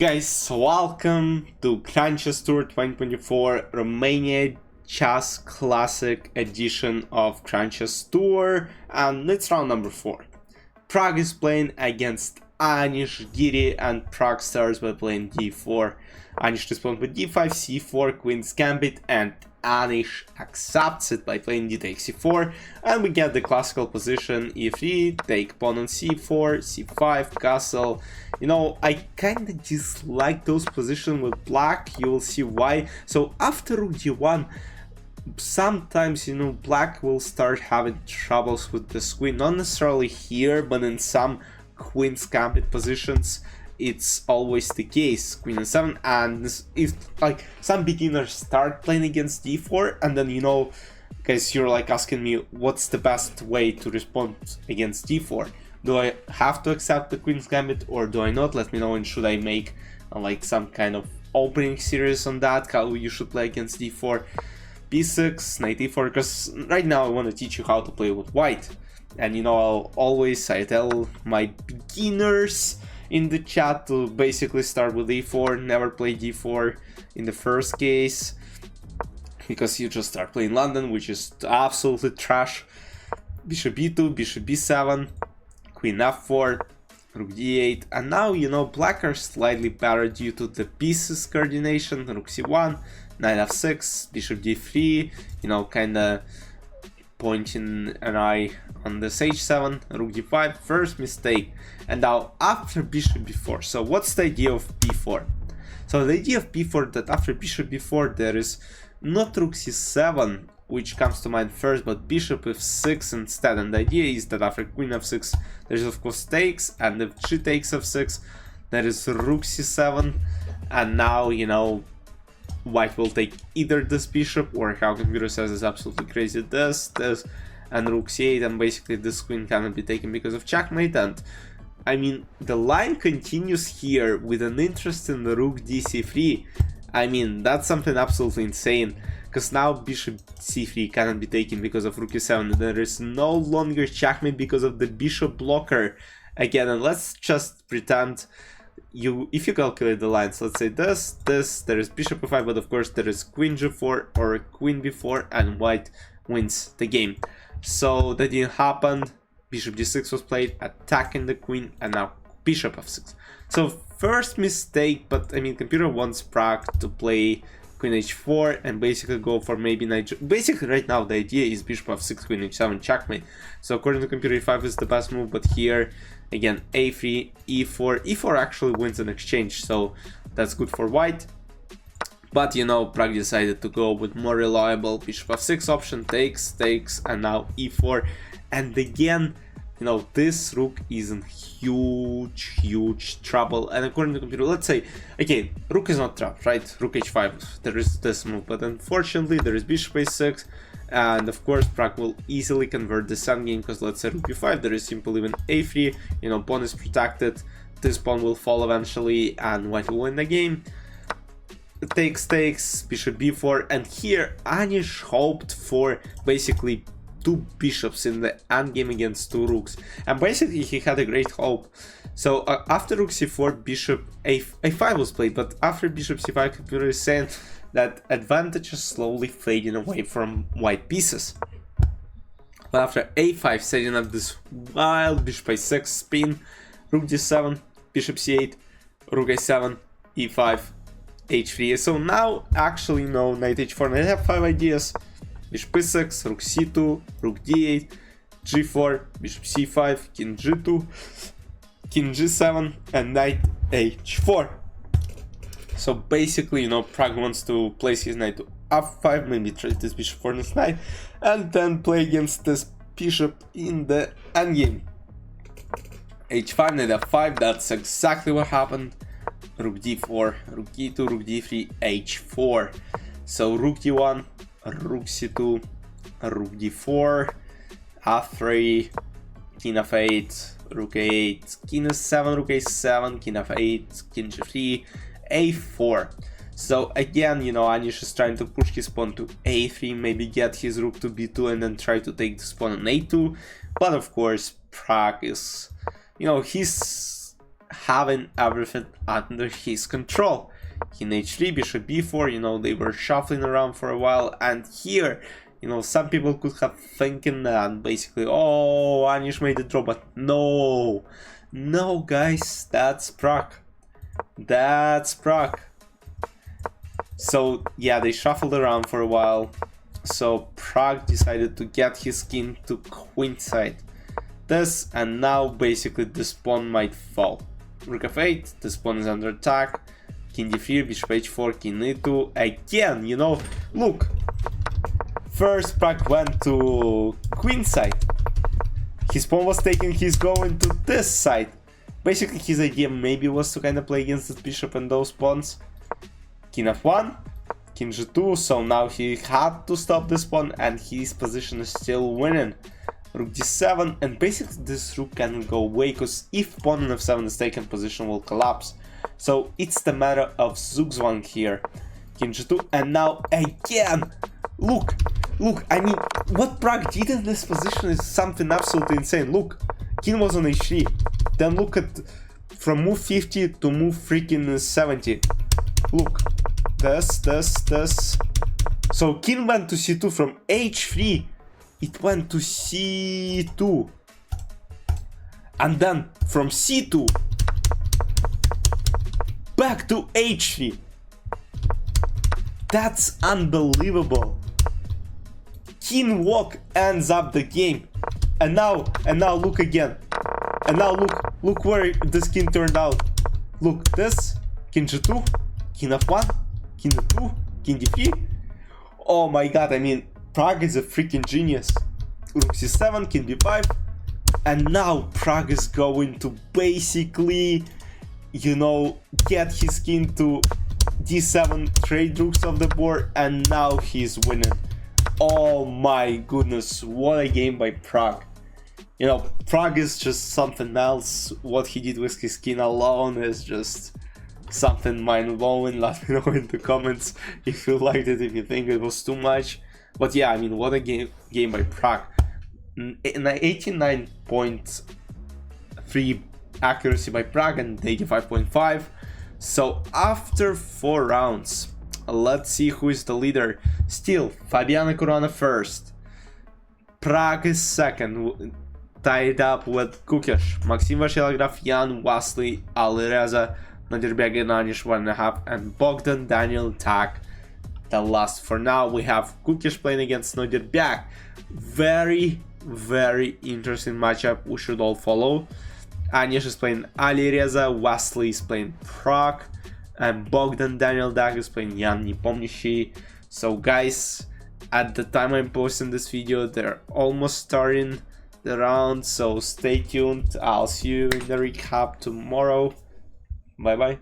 Guys, welcome to Crunches Tour 2024 Romania Chess Classic edition of Crunches Tour, and it's round number 4. Pragg is playing against Anish Giri, and Pragg starts by playing d4. Anish responds with d5, c4, queen's gambit, and Anish accepts it by playing d takes c4, and we get the classical position e3, take pawn on c4, c5, castle. You know, I kinda dislike those positions with black, you will see why. So after rook d1, sometimes, you know, black will start having troubles with this queen, not necessarily here, but in some queen's gambit positions it's always the case. Queen and 7, and if like some beginners start playing against d4, and then, you know, guys, you're like asking me what's the best way to respond against d4. Do I have to accept the queen's gambit or do I not? Let me know, and should I make like some kind of opening series on that, how you should play against d4. b6, knight e4, because right now I want to teach you how to play with white. And you know, I tell my beginners in the chat to basically start with e4, never play d4 in the first case, because you just start playing London, which is absolutely trash. Bishop b2, bishop b7, queen f4, rook d8, and now, you know, black are slightly better due to the pieces coordination. Rook c1, knight f6, bishop d3, you know, kinda pointing an eye on this h7, rook d5, first mistake. And now after bishop b4, so what's the idea of b4? So the idea of b4, that after bishop b4 there is not rook c7, which comes to mind first, but bishop f6 instead. And the idea is that after queen f6 there's of course takes, and if she takes f6 there is rook c7, and now, you know, white will take either this bishop, or how computer says is absolutely crazy, this, and rook c8, and basically this queen cannot be taken because of checkmate. And I mean, the line continues here with an interest in the rook dc3. I mean, that's something absolutely insane, because now bishop c3 cannot be taken because of rook e7. There is no longer checkmate because of the bishop blocker again. And let's just pretend if you calculate the lines, let's say this, there is bishop e5, but of course there is queen g4 or queen b4, and white wins the game. So that didn't happen. Bishop d6 was played, attacking the queen, and now bishop f6. So first mistake, but I mean, computer wants Pragg to play queen h4 and basically go for maybe knight. Basically right now the idea is bishop f6, queen h7, checkmate. So according to computer, e5 is the best move, but here again a3, e4 actually wins an exchange, so that's good for white. But you know, Pragg decided to go with more reliable bishop f6 option, takes, and now e4. And again, you know, this rook is in huge trouble. And according to computer, let's say, okay, rook is not trapped, right? Rook h5, there is this move, but unfortunately there is bishop a6, and of course Pragg will easily convert this endgame, because let's say rook b5, there is simple even a3, you know, pawn is protected, this pawn will fall eventually, and white will win the game. Takes, bishop b4, and here Anish hoped for basically two bishops in the endgame against two rooks, and basically he had a great hope. So after rook c4, bishop a5 was played, but after bishop c5, computer is saying that advantage is slowly fading away from white pieces. But after a5, setting up this wild bishop a6 spin, rook d7, bishop c8, rook a7, e5, h3. So now actually no, knight h4, knight f5 ideas. Bishop e6, rook c2, rook d8, g4, bishop c5, king g2, king g7, and knight h4. So basically, you know, Pragg wants to place his knight to f5, maybe trade this bishop for this knight, and then play against this bishop in the endgame. h5, knight f5, that's exactly what happened. Rook d4, rook d2, rook d3, h4. So rook d1, rook c2, rook d4, f3, king f8, rook a8, king s7, rook a7, king f8, king g3, a4. So again, you know, Anish is trying to push his pawn to a3, maybe get his rook to b2, and then try to take this pawn on a2. But of course, Pragg is, you know, he's having everything under his control. King h3, bishop b4, you know, they were shuffling around for a while, and here, you know, some people could have thinking that basically, oh, Anish made a draw, but no, no, guys, that's Pragg. That's Pragg. So yeah, they shuffled around for a while. So Pragg decided to get his king to queenside. This, and now basically this pawn might fall. Rook f8, this pawn is under attack. King d3, bishop h4, king e2. Again, you know, look. First Pragg went to queenside. His pawn was taken, he's going to this side. Basically his idea maybe was to kind of play against the bishop and those pawns. King f1, king g2, so now he had to stop this pawn and his position is still winning. Rook d7, and basically this rook cannot go away, because if pawn on f7 is taken, position will collapse. So it's the matter of zugzwang here. King g2, and now again, look, I mean, what Pragg did in this position is something absolutely insane. Look, king was on h3, then look at, from move 50 to move freaking 70. Look, this. So king went to c2 from h3, it went to c2. And then from c2, back to h3. That's unbelievable. King walk ends up the game. And now look again. And now look where this king turned out. Look, this, king g2, king f1, king d2, king d3. Oh my god, I mean, Pragg is a freaking genius. Rook c7, king b5. And now Pragg is going to basically, you know, get his king to d7, trade rooks off the board, and now he's winning. Oh my goodness, what a game by Pragg. You know, Pragg is just something else. What he did with his king alone is just something mind-blowing. Let me know in the comments if you liked it, if you think it was too much. But yeah, I mean, what a game by Pragg. 89.3 accuracy by Pragg and 85.5. So after 4 rounds, let's see who is the leader. Still, Fabiano Caruana first. Pragg is second, tied up with Kukish, Maxim Vasiliograf, Jan Wasley, Alireza, Nadirbeg and Anish 1.5, and Bogdan Daniel Tak the last. For now, we have Kukish playing against Nadirbeg. Very interesting matchup we should all follow. Anish is playing Alireza, Wasley is playing Pragg, and Bogdan Daniel Dag is playing Jan Nepomniachtchi. So guys, at the time I'm posting this video, they're almost starting the round, so stay tuned. I'll see you in the recap tomorrow. Bye bye.